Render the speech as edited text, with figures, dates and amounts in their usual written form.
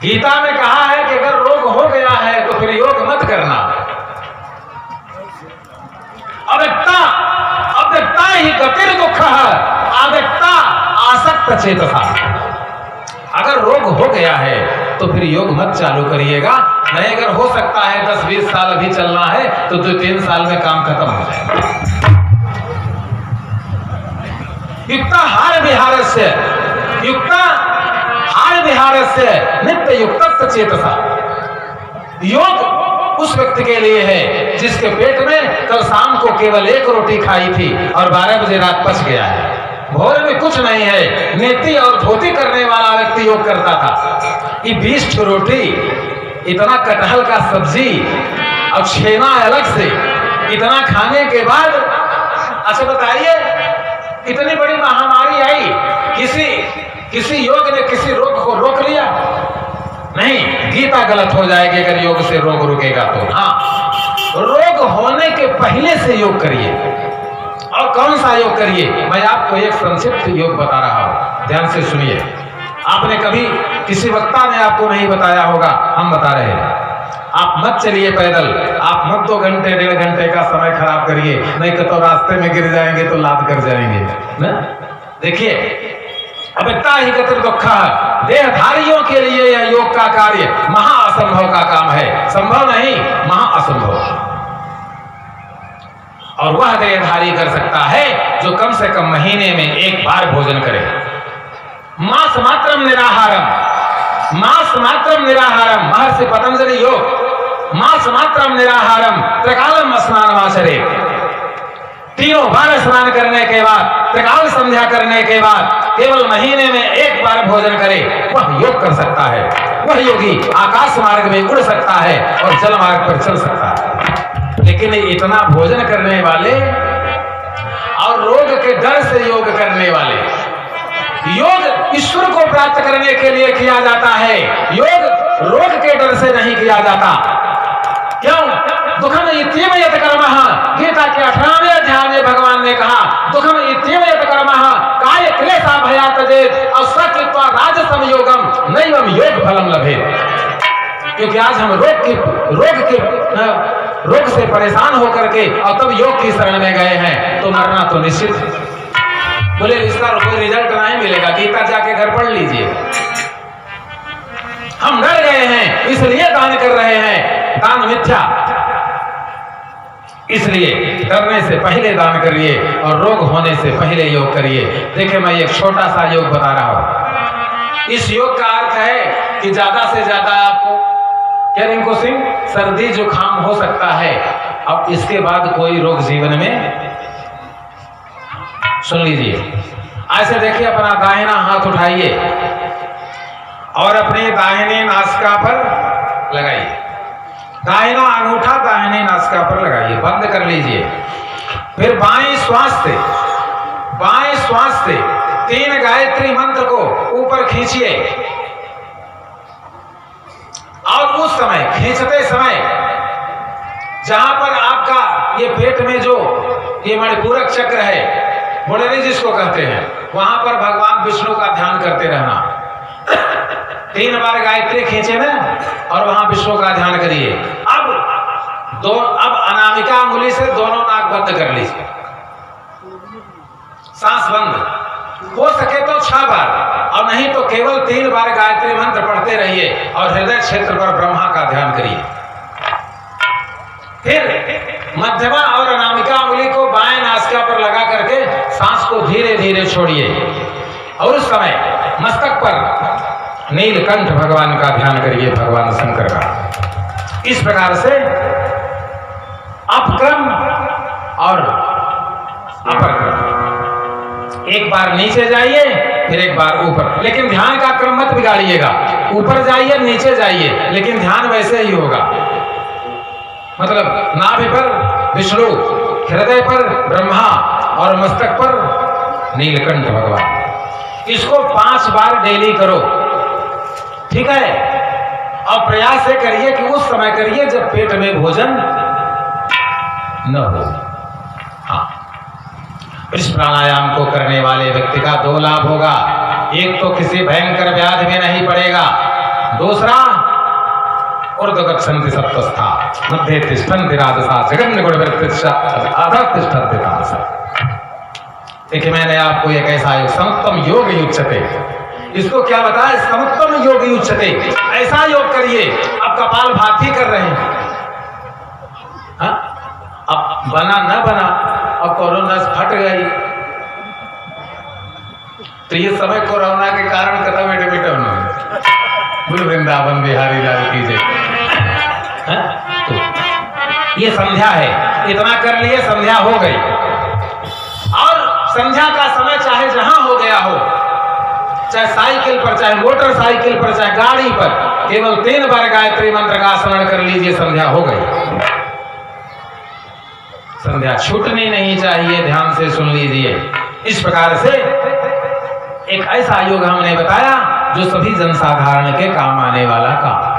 गीता में कहा है कि अगर रोग हो गया है तो फिर योग मत करना। अव्यक्ता ही गतिर दुख अव्यक्ता आसक्त चेतसा। अगर रोग हो गया है तो फिर योग मत चालू करिएगा। नहीं, अगर हो सकता है 10-20 साल अभी चलना है तो 2-3 साल में काम खत्म हो जाएगा। युक्ता हार विहारस्य नित्य युक्त चेतसा। योग उस व्यक्ति के लिए है जिसके पेट में कल शाम को केवल 1 रोटी खाई थी और 12 बजे रात पच गया है, भोर में कुछ नहीं है। नेति और धोती करने वाला व्यक्ति योग करता था। ये 20 रोटी, इतना कटहल का सब्जी और छेना अलग से, इतना खाने के बाद, अच्छा बताइए, इतनी बड़ी महामारी आई, किसी योग ने किसी रोग को रोक लिया? नहीं, गीता गलत हो जाएगी अगर योग से रोग रुकेगा तो। हाँ, रोग होने के पहले से योग करिए। और कौन सा योग करिए? मैं आपको एक संक्षिप्त योग बता रहा हूं, ध्यान से सुनिए। आपने कभी किसी वक्ता ने आपको नहीं बताया होगा, हम बता रहे हैं। आप मत चलिए पैदल, आप मत 2 घंटे 1.5 घंटे का समय खराब करिए, नहीं तो रास्ते में गिर जाएंगे तो लाद कर जाएंगे ना। देखिए, अव्यक्ता ही गतिर दुख, देहधारियों के लिए यह योग का कार्य महाअसंभव का काम है। संभव नहीं, महाअसंभव। और वह देहधारी कर सकता है जो कम से कम महीने में 1 बार भोजन करे। मांस मात्रम निराहारम, महर्षि पतंजलि योग। मांस मात्रम निराहारम त्रिकालम स्नानमाचरे। 3 बार स्नान करने के बाद, त्रिकाल संध्या करने के बाद केवल महीने में 1 बार भोजन करे, वह योग कर सकता है। वह योगी आकाश मार्ग में उड़ सकता है और जल मार्ग पर चल सकता है। लेकिन इतना भोजन करने वाले और रोग के डर से योग करने वाले, योग ईश्वर को प्राप्त करने के लिए किया जाता है, योग रोग के डर से नहीं किया जाता। क्यों? दुखम इत्येव यत कर्मः, गीता के 18वें अध्याय में भगवान ने कहा, दुखम इत्येव यत कर्मः काय क्लेशा भया तजेत असकृत्वा राजसम योगम नैवम योग फलम लभेत। क्योंकि आज हम रोग से परेशान होकर के और तब योग की शरण में गए हैं तो मरना तो निश्चित है। बोले इसका कोई रिजल्ट नहीं मिलेगा, गीता जाके घर पढ़ लीजिए। हम डर गए हैं इसलिए दान कर रहे हैं, दान मिथ्या। इसलिए डरने से पहले दान करिए और रोग होने से पहले योग करिए। देखिए, मैं एक छोटा सा योग बता रहा हूं। इस योग का अर्थ है कि ज्यादा से ज्यादा आपको क्या रिंकू सिंह, सर्दी जुकाम हो सकता है, अब इसके बाद कोई रोग जीवन में, सुन लीजिए। ऐसे देखिए, अपना दाहिना हाथ उठाइए और अपने दाहिने नासिका पर लगाइए। दाहिना अंगूठा दाहिने नासिका पर लगाइए, बंद कर लीजिए। फिर बाएं श्वास से 3 गायत्री मंत्र को ऊपर खींचिए और उस समय, खींचते समय, जहां पर आपका ये पेट में जो ये मणिपूरक चक्र है, मुंडली जिसको कहते हैं, वहां पर भगवान विष्णु का ध्यान करते रहना। 3 बार गायत्री खींचे ना और वहां विष्णु का ध्यान करिए। अब अनामिका अंगुली से दोनों नाक बंद कर लीजिए, सांस बंद। हो सके तो 6 बार और नहीं तो केवल 3 बार गायत्री मंत्र पढ़ते रहिए और हृदय क्षेत्र पर ब्रह्मा का ध्यान करिए। फिर मध्यमा और अनामिका अंगुली को बाएं नासिका पर लगा करके सांस को धीरे धीरे छोड़िए और उस समय मस्तक पर नीलकंठ भगवान का ध्यान करिए, भगवान शंकर का। इस प्रकार से अपक्रम और अपरक्रम, एक बार नीचे जाइए फिर एक बार ऊपर, लेकिन ध्यान का क्रम मत बिगाड़िएगा। ऊपर जाइए नीचे जाइए, लेकिन ध्यान वैसे ही होगा। मतलब नाभि पर विष्णु, हृदय पर ब्रह्मा और मस्तक पर नीलकंठ भगवान। इसको 5 बार डेली करो, ठीक है? और प्रयास से करिए कि उस समय करिए जब पेट में भोजन न हो। हाँ, इस प्राणायाम को करने वाले व्यक्ति का 2 लाभ होगा। एक तो किसी भयंकर व्याधि में नहीं पड़ेगा, दूसरा ऊर्ध्वगच्छन्ति सत्त्वस्था मध्ये तिष्ठन्ति राजसा जगन्य गुणवृत्तिश्च अधः तिष्ठन्ति तामसा। देखिए मैंने आपको एक ऐसा योग समुत्तम योग युच्यते, इसको क्या बताया? समुत्तम योग युच्यते। ऐसा योग करिए। अब कपाल भाती कर रहे हैं, हाँ? अब बना न बना, अब कोरोना फट गई तो ये समय कोरोना के कारण खत्म है। गुरु वृंदावन बिहारी लाल की जय। तो ये संध्या है, इतना कर लिए, संध्या हो गई। और संध्या का समय चाहे जहां हो गया हो, चाहे साइकिल पर, चाहे मोटरसाइकिल पर, चाहे गाड़ी पर, केवल 3 बार गायत्री मंत्र का स्मरण कर लीजिए, संध्या हो गई। संध्या छूटनी नहीं चाहिए, ध्यान से सुन लीजिए। इस प्रकार से एक ऐसा योग हमने बताया जो सभी जनसाधारण के काम आने वाला काम।